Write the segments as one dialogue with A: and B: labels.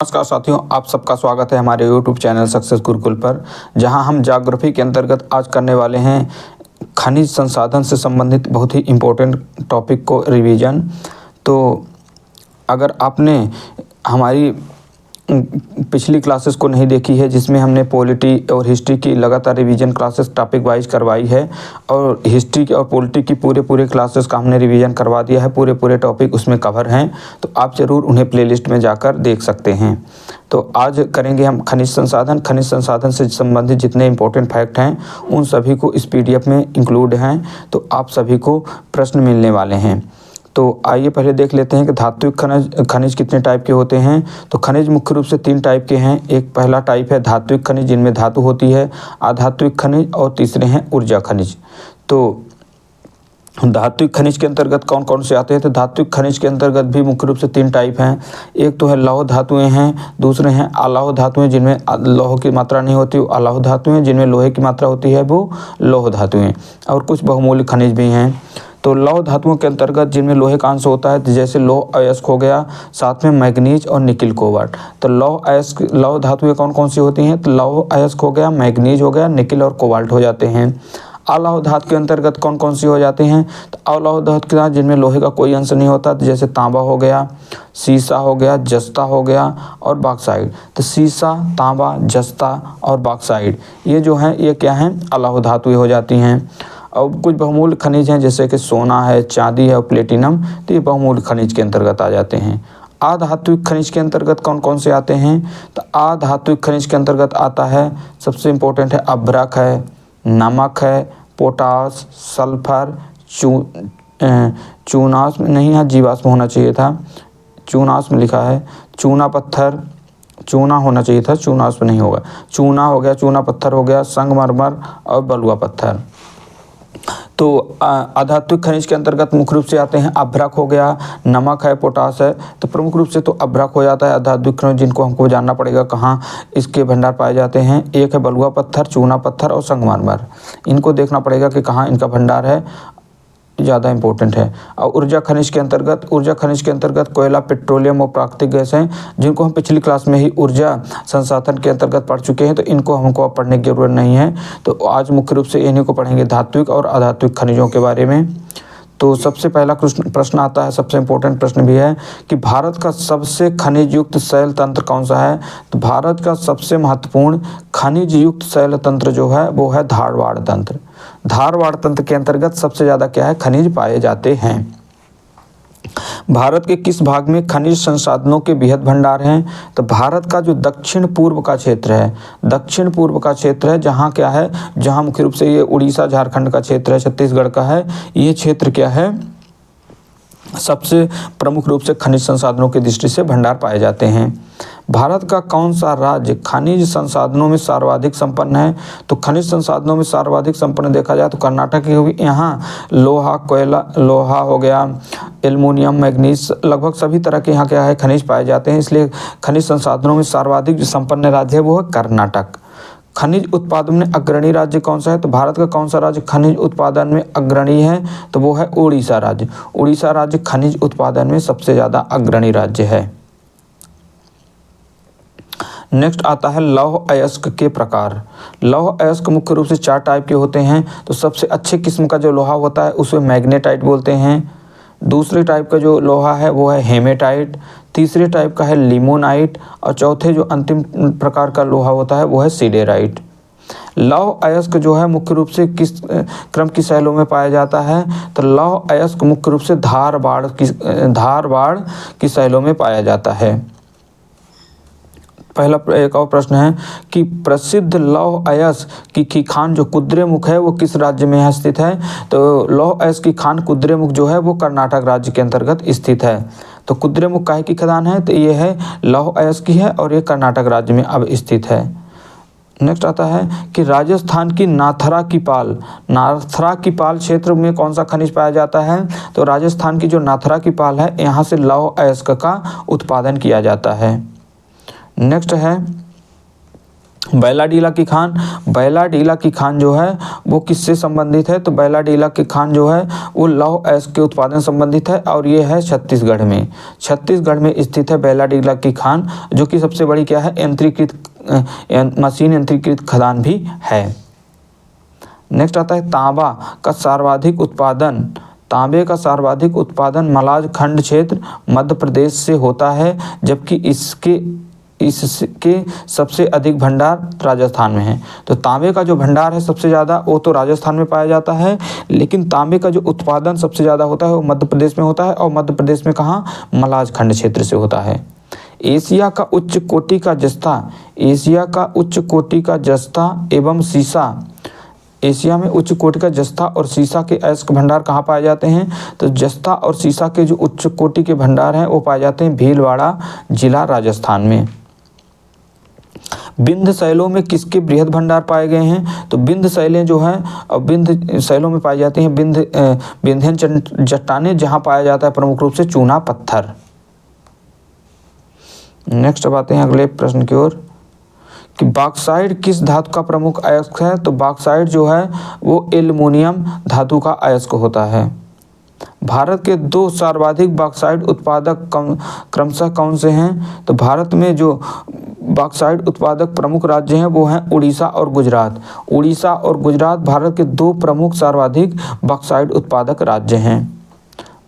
A: नमस्कार साथियों, आप सबका स्वागत है हमारे YouTube चैनल सक्सेस गुरुकुल पर, जहां हम ज्योग्राफी के अंतर्गत आज करने वाले हैं खनिज संसाधन से संबंधित बहुत ही इम्पोर्टेंट टॉपिक को रिवीजन। तो अगर आपने हमारी पिछली क्लासेस को नहीं देखी है, जिसमें हमने पॉलिटी और हिस्ट्री की लगातार रिवीजन क्लासेस टॉपिक वाइज करवाई है, और हिस्ट्री की और पॉलिटी की पूरे क्लासेस का हमने रिवीजन करवा दिया है, पूरे टॉपिक उसमें कवर हैं, तो आप ज़रूर उन्हें प्लेलिस्ट में जाकर देख सकते हैं। तो आज करेंगे हम खनिज संसाधन से संबंधित जितने इंपॉर्टेंट फैक्ट हैं उन सभी को इस PDF में इंक्लूड हैं, तो आप सभी को प्रश्न मिलने वाले हैं। तो आइए पहले देख लेते हैं कि धात्विक खनिज कितने टाइप के होते हैं। तो खनिज मुख्य रूप से 3 टाइप के हैं। एक पहला टाइप है धात्विक खनिज, जिनमें धातु होती है, अधात्विक खनिज, और तीसरे हैं ऊर्जा खनिज। तो धात्विक खनिज के अंतर्गत कौन कौन से आते हैं? तो धात्विक खनिज के अंतर्गत भी मुख्य रूप से 3 टाइप हैं। एक तो है लौह धातुएं हैं, दूसरे हैं अलौह धातुएं जिनमें लौह की मात्रा नहीं होती, वो अलौह धातुएं, जिनमें लोहे की मात्रा होती है वो लौह धातुएं, और कुछ बहुमूल्य खनिज भी हैं। तो लौह धातुओं के अंतर्गत जिनमें लोहे का अंश होता है, जैसे लौह अयस्क हो गया, साथ में मैग्नीज और निकिल कोबाल्ट। तो लौह धातुएं कौन कौन सी होती हैं? तो लौह अयस्क हो गया, मैग्नीज हो गया, निकिल और कोबाल्ट हो जाते हैं। अलौह धातु के अंतर्गत कौन कौन सी हो जाते हैं? तो अलौह धातु के साथ जिनमें लोहे का कोई अंश नहीं होता, जैसे तांबा हो गया, सीसा हो गया, जस्ता हो गया और बॉक्साइट। तो सीसा, तांबा, जस्ता और बॉक्साइट, ये जो हैं ये क्या हैं? अलौह धातुएं हो जाती हैं। और कुछ बहुमूल्य खनिज हैं, जैसे कि सोना है, चांदी है और प्लेटिनम, तो ये बहुमूल्य खनिज के अंतर्गत आ जाते हैं। अधात्विक खनिज के अंतर्गत कौन कौन से आते हैं? तो अधात्विक खनिज के अंतर्गत आता है, सबसे इम्पोर्टेंट है अभ्रक है, नमक है, पोटास, सल्फर, चूनाश्म नहीं है, जीवाश्म होना चाहिए था, चूनाश्म लिखा है, चूना पत्थर, चूना होना चाहिए था, चूनाश्म नहीं होगा, चूना हो गया, चूना पत्थर हो गया, संगमरमर और बलुआ पत्थर। तो अधात्विक खनिज के अंतर्गत मुख्य रूप से आते हैं अभ्रक हो गया, नमक है, पोटास है। तो प्रमुख रूप से तो अभ्रक हो जाता है अधात्विक खनिज, जिनको हमको जानना पड़ेगा कहाँ इसके भंडार पाए जाते हैं। एक है बलुआ पत्थर, चूना पत्थर और संगमरमर, इनको देखना पड़ेगा कि कहाँ इनका भंडार है, ज़्यादा इंपॉर्टेंट है। और ऊर्जा खनिज के अंतर्गत कोयला, पेट्रोलियम और प्राकृतिक गैस हैं, जिनको हम पिछली क्लास में ही ऊर्जा संसाधन के अंतर्गत पढ़ चुके हैं, तो इनको हमको अब पढ़ने की जरूरत नहीं है। तो आज मुख्य रूप से इन्हीं को पढ़ेंगे, धात्विक और अधात्विक खनिजों के बारे में। तो सबसे पहला प्रश्न आता है, सबसे इम्पोर्टेंट प्रश्न भी है कि भारत का सबसे खनिज युक्त शैल तंत्र कौन सा है? तो भारत का सबसे महत्वपूर्ण खनिज युक्त शैल तंत्र जो है वो है धारवाड़ तंत्र। धारवाड़ तंत्र के अंतर्गत सबसे ज़्यादा क्या है? खनिज पाए जाते हैं। भारत के किस भाग में खनिज संसाधनों के बृहद भंडार हैं? तो भारत का जो दक्षिण पूर्व का क्षेत्र है, जहाँ क्या है, जहाँ मुख्य रूप से ये उड़ीसा, झारखंड का क्षेत्र है, छत्तीसगढ़ का है, ये क्षेत्र क्या है, सबसे प्रमुख रूप से खनिज संसाधनों की दृष्टि से भंडार पाए जाते हैं। भारत का कौन सा राज्य खनिज संसाधनों में सर्वाधिक संपन्न है? तो खनिज संसाधनों में सर्वाधिक संपन्न देखा जाए तो कर्नाटक ही होगी। यहाँ लोहा, कोयला, लोहा हो गया, एल्युमिनियम, मैग्नीज, लगभग सभी तरह के यहाँ क्या है, खनिज पाए जाते हैं, इसलिए खनिज संसाधनों में सर्वाधिक जो संपन्न राज्य है वो है कर्नाटक। खनिज उत्पादन में अग्रणी राज्य कौन सा है? तो भारत का कौन सा राज्य खनिज उत्पादन में अग्रणी है? तो वो है उड़ीसा राज्य। उड़ीसा राज्य खनिज उत्पादन में सबसे ज़्यादा अग्रणी राज्य है। नेक्स्ट आता है लौह अयस्क के प्रकार। लौह अयस्क मुख्य रूप से 4 टाइप के होते हैं। तो सबसे अच्छे किस्म का जो लोहा होता है उसे मैग्नेटाइट बोलते हैं। दूसरे टाइप का जो लोहा है वो है हेमेटाइट, तीसरे टाइप का है लिमोनाइट, और चौथे जो अंतिम प्रकार का लोहा होता है वो है सिडेराइट। लौह अयस्क जो है मुख्य रूप से किस क्रम की शैलों में पाया जाता है? तो लौह अयस्क मुख्य रूप से धारवाड़ की शैलों में पाया जाता है। पहला एक और प्रश्न है कि प्रसिद्ध लौह अयस्क की खान जो कुद्रेमुख है वो किस राज्य में स्थित है? तो लौह अयस्क की खान कुद्रेमुख जो है वो कर्नाटक राज्य के अंतर्गत स्थित है। तो कुद्रेमुख काहे की खदान है? तो ये है लौह अयस्क की है और ये कर्नाटक राज्य में अब स्थित है। नेक्स्ट आता है कि राजस्थान की नाथरा की पाल क्षेत्र में कौन सा खनिज पाया जाता है? तो राजस्थान की जो नाथरा की पाल है, यहाँ से लौह अयस्क का उत्पादन किया जाता है। नेक्स्ट है बैलाडीला की खान, बैलाडीला की खान जो है वो किससे संबंधित है? तो बैलाडीला की खान जो है वो लौह अयस्क के उत्पादन संबंधित है और ये है छत्तीसगढ़ में, छत्तीसगढ़ में स्थित है बैलाडीला की खान, जो कि सबसे बड़ी क्या है, मशीन यंत्रीकृत खदान भी है। नेक्स्ट आता है तांबा का सर्वाधिक उत्पादन, तांबे का सर्वाधिक उत्पादन मलाज खंड क्षेत्र मध्य प्रदेश से होता है, जबकि इसके सबसे अधिक भंडार राजस्थान में है। तो तांबे का जो भंडार है सबसे ज़्यादा वो तो राजस्थान में पाया जाता है, लेकिन तांबे का जो उत्पादन सबसे ज़्यादा होता है वो मध्य प्रदेश में होता है, और मध्य प्रदेश में कहाँ, मलाज खंड क्षेत्र से होता है। एशिया का उच्च कोटि का जस्ता, एशिया का उच्च कोटि का जस्ता एवं सीसा, एशिया में उच्च कोटि का जस्ता और सीसा के अयस्क भंडार कहाँ पाए जाते हैं? तो जस्ता और सीसा के जो उच्च कोटि के भंडार हैं वो पाए जाते हैं भीलवाड़ा जिला राजस्थान में। विंध्य शैलों में किसके बृहद भंडार पाए गए हैं? तो विंध्य शैलें जो हैं और विंध्य शैलों में पाई जाती हैं विंध्यन चट्टानें, जहाँ पाया जाता है प्रमुख रूप से चूना पत्थर। नेक्स्ट अब आते हैं अगले प्रश्न की ओर कि बॉक्साइट किस धातु का प्रमुख अयस्क है? तो बॉक्साइट जो है वो एल्युमिनियम धातु का अयस्क होता है। भारत के 2 सर्वाधिक बॉक्साइट उत्पादक क्रमशः कौन से हैं? तो भारत में जो बॉक्साइट उत्पादक प्रमुख राज्य हैं वो हैं उड़ीसा और गुजरात। उड़ीसा और गुजरात भारत के 2 प्रमुख सर्वाधिक बॉक्साइट उत्पादक राज्य हैं।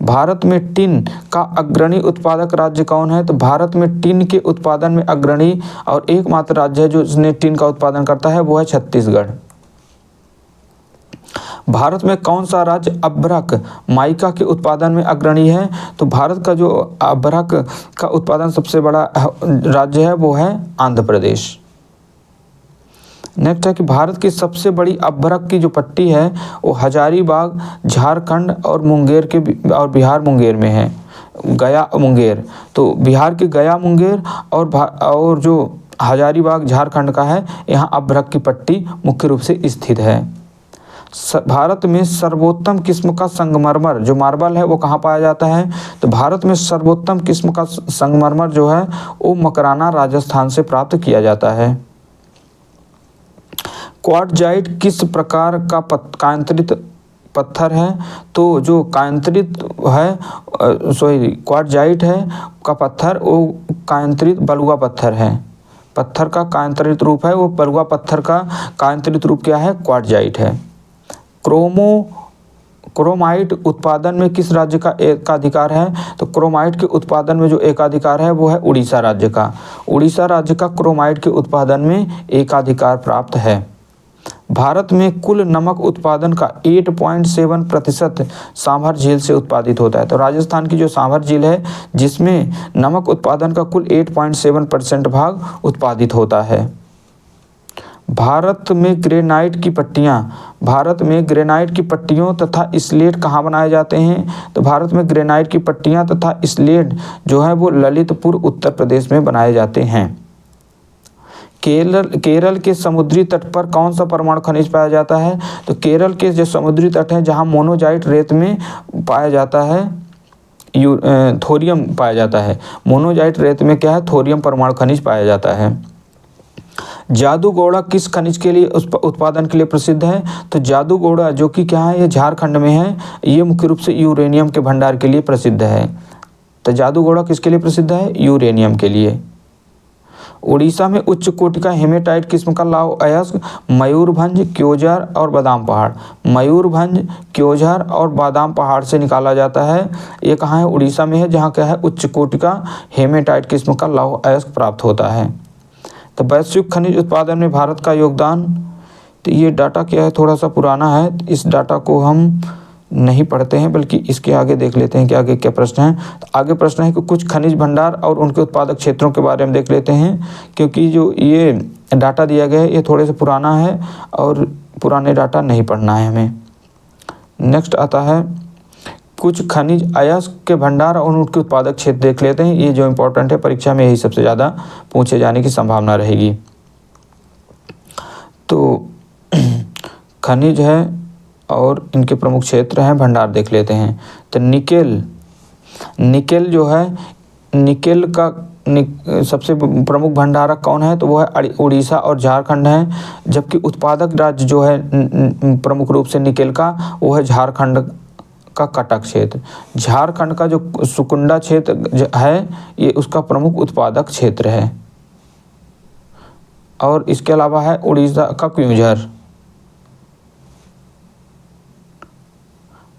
A: भारत में टिन का अग्रणी उत्पादक राज्य कौन है? तो भारत में टिन के उत्पादन में अग्रणी और एकमात्र राज्य है जो इसने टिन का उत्पादन करता है वो है छत्तीसगढ़। भारत में कौन सा राज्य अभ्रक माइका के उत्पादन में अग्रणी है? तो भारत का जो अभ्रक का उत्पादन सबसे बड़ा राज्य है वो है आंध्र प्रदेश। नेक्स्ट है कि भारत की सबसे बड़ी अभ्रक की जो पट्टी है वो हजारीबाग झारखंड और मुंगेर के और बिहार मुंगेर में है, गया मुंगेर। तो बिहार के गया मुंगेर और जो हजारीबाग झारखंड का है, यहाँ अभ्रक की पट्टी मुख्य रूप से स्थित है। भारत में सर्वोत्तम किस्म का संगमरमर जो मार्बल है वो कहाँ पाया जाता है? तो भारत में सर्वोत्तम किस्म का संगमरमर जो है वो मकराना राजस्थान से प्राप्त किया जाता है। क्वार्टजाइट किस प्रकार का कायांतरित पत्थर है? तो जो कायांतरित है क्वार्टजाइट है का पत्थर वो कायांतरित बलुआ पत्थर है। पत्थर का कायांतरित रूप है वो बलुआ पत्थर का कायांतरित रूप क्या है? क्वार्टजाइट है। क्रोमाइट उत्पादन में किस राज्य का एकाधिकार है? तो क्रोमाइट के उत्पादन में जो एकाधिकार है वो है उड़ीसा राज्य का। उड़ीसा राज्य का क्रोमाइट के उत्पादन में एकाधिकार प्राप्त है। भारत में कुल नमक उत्पादन का 8.7% सांभर झील से उत्पादित होता है। तो राजस्थान की जो सांभर झील है जिसमें नमक उत्पादन का कुल 8.7% भाग उत्पादित होता है। भारत में ग्रेनाइट की पट्टियों तथा स्लेट कहाँ बनाए जाते हैं? तो भारत में ग्रेनाइट की पट्टियाँ तथा स्लेट जो है वो ललितपुर उत्तर प्रदेश में बनाए जाते हैं। केरल के समुद्री तट पर कौन सा परमाणु खनिज पाया जाता है? तो केरल के जो समुद्री तट हैं जहाँ मोनोजाइट रेत में पाया जाता है थोरियम पाया जाता है। मोनोजाइट रेत में क्या है? थोरियम परमाणु खनिज पाया जाता है। जादूगोड़ा किस खनिज के लिए उत्पादन के लिए प्रसिद्ध है? तो जादूगोड़ा जो कि क्या है ये झारखंड में है, ये मुख्य रूप से यूरेनियम के भंडार के लिए प्रसिद्ध है। तो जादूगोड़ा किसके लिए प्रसिद्ध है? यूरेनियम के लिए। उड़ीसा में उच्च कोटि का हेमेटाइट किस्म का लौह अयस्क मयूरभंज, क्योंझर और बादाम पहाड़, मयूरभंज, क्योंझर और बादाम पहाड़ से निकाला जाता है। ये कहाँ है? उड़ीसा में है, जहाँ क्या है उच्च कोटि का हेमेटाइट किस्म का लौह अयस्क प्राप्त होता है। तो वैश्विक खनिज उत्पादन में भारत का योगदान, तो ये डाटा क्या है थोड़ा सा पुराना है, इस डाटा को हम नहीं पढ़ते हैं बल्कि इसके आगे देख लेते हैं कि आगे क्या प्रश्न है। तो आगे प्रश्न है कि कुछ खनिज भंडार और उनके उत्पादक क्षेत्रों के बारे में देख लेते हैं, क्योंकि जो ये डाटा दिया गया है ये थोड़े से पुराना है और पुराने डाटा नहीं पढ़ना है हमें। नेक्स्ट आता है कुछ खनिज अयस्क के भंडार और उनके उत्पादक क्षेत्र देख लेते हैं। ये जो इम्पोर्टेंट है, परीक्षा में यही सबसे ज़्यादा पूछे जाने की संभावना रहेगी। तो खनिज है और इनके प्रमुख क्षेत्र हैं, भंडार देख लेते हैं। तो निकेल जो है, निकेल का सबसे प्रमुख भंडारक कौन है, तो वो है उड़ीसा और झारखंड है। जबकि उत्पादक राज्य जो है प्रमुख रूप से निकेल का, वो है झारखंड का कटक क्षेत्र। झारखंड का जो सुकुंडा क्षेत्र है ये उसका प्रमुख उत्पादक क्षेत्र है। और इसके अलावा है उड़ीसा का क्योंझर।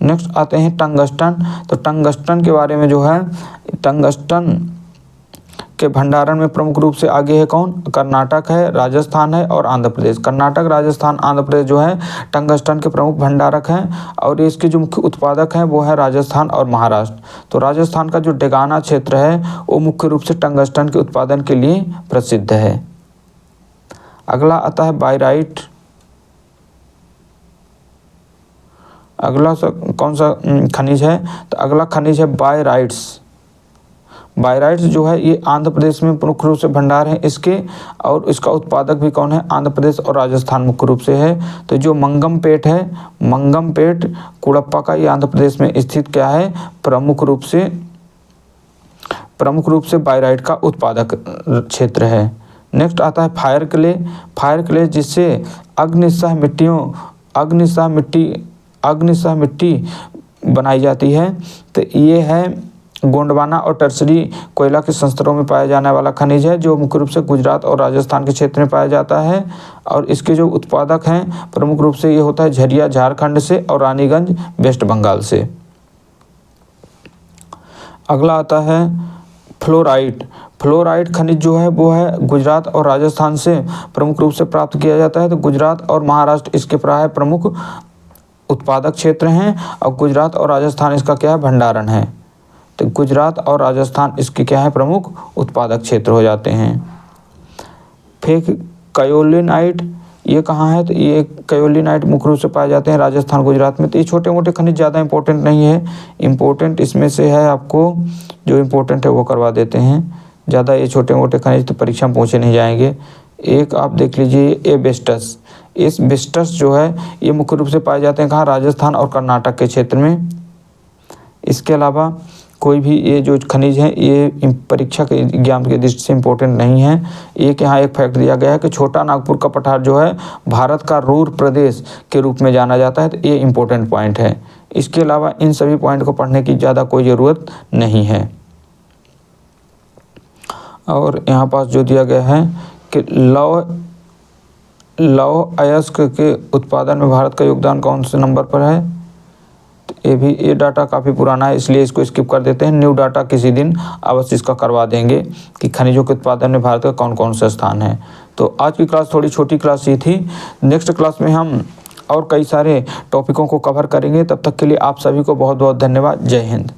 A: नेक्स्ट आते हैं टंगस्टन। तो टंगस्टन के बारे में जो है, टंगस्टन के भंडारण में प्रमुख रूप से आगे है कौन, कर्नाटक है, राजस्थान है और आंध्र प्रदेश। कर्नाटक, राजस्थान, आंध्र प्रदेश जो है टंगस्टन के प्रमुख भंडारक हैं। और इसके जो मुख्य उत्पादक हैं वो है राजस्थान और महाराष्ट्र। तो राजस्थान का जो डेगाना क्षेत्र है वो मुख्य रूप से टंगस्टन के उत्पादन के लिए प्रसिद्ध है। अगला आता है बायराइट। अगला कौन सा खनिज है, तो अगला खनिज है बायराइट्स। बायराइट्स जो है ये आंध्र प्रदेश में प्रमुख रूप से भंडार है इसके, और इसका उत्पादक भी कौन है, आंध्र प्रदेश और राजस्थान मुख्य रूप से है। तो जो मंगमपेट है, मंगमपेट कुड़प्पा का, ये आंध्र प्रदेश में स्थित क्या है, प्रमुख रूप से बायराइट का उत्पादक क्षेत्र है। नेक्स्ट आता है फायर क्ले। फायर क्ले जिससे अग्निशः मिट्टी बनाई जाती है। तो ये है गोंडवाना और टर्सरी कोयला के संस्तरों में पाया जाने वाला खनिज है, जो मुख्य रूप से गुजरात और राजस्थान के क्षेत्र में पाया जाता है। और इसके जो उत्पादक हैं प्रमुख रूप से ये होता है झरिया झारखंड से और रानीगंज वेस्ट बंगाल से। अगला आता है फ्लोराइट। फ्लोराइट खनिज जो है वो है गुजरात और राजस्थान से प्रमुख रूप से प्राप्त किया जाता है। तो गुजरात और महाराष्ट्र इसके प्राय प्रमुख उत्पादक क्षेत्र हैं, और गुजरात और राजस्थान इसका क्या है, भंडारण है। तो गुजरात और राजस्थान इसके क्या है, प्रमुख उत्पादक क्षेत्र हो जाते हैं। फिर कायोलिनाइट, ये कहाँ है, तो ये कायोलिनाइट मुख्य रूप से पाए जाते हैं राजस्थान गुजरात में। तो ये छोटे मोटे खनिज ज़्यादा इंपॉर्टेंट नहीं है। इंपॉर्टेंट इसमें से है, आपको जो इंपॉर्टेंट है वो करवा देते हैं। ज़्यादा ये छोटे मोटे खनिज तो परीक्षा में पूछे नहीं जाएंगे। एक आप देख लीजिए एस्बेस्टस। एस्बेस्टस जो है ये मुख्य रूप से पाए जाते हैं कहाँ, राजस्थान और कर्नाटक के क्षेत्र में। इसके अलावा कोई भी ये जो खनिज हैं ये परीक्षा के एग्जाम के दृष्टि से इम्पोर्टेंट नहीं है। एक यहाँ एक फैक्ट दिया गया है कि छोटा नागपुर का पठार जो है भारत का रूर प्रदेश के रूप में जाना जाता है। तो ये इम्पोर्टेंट पॉइंट है। इसके अलावा इन सभी पॉइंट को पढ़ने की ज़्यादा कोई ज़रूरत नहीं है। और यहाँ पास जो दिया गया है कि लौह अयस्क के उत्पादन में भारत का योगदान कौन से नंबर पर है, तो ये डाटा काफ़ी पुराना है इसलिए इसको स्किप कर देते हैं। न्यू डाटा किसी दिन अवश्य इसका करवा देंगे कि खनिजों के उत्पादन में भारत का कौन कौन सा स्थान है। तो आज की क्लास थोड़ी छोटी क्लास ही थी। नेक्स्ट क्लास में हम और कई सारे टॉपिकों को कवर करेंगे। तब तक के लिए आप सभी को बहुत बहुत धन्यवाद। जय हिंद।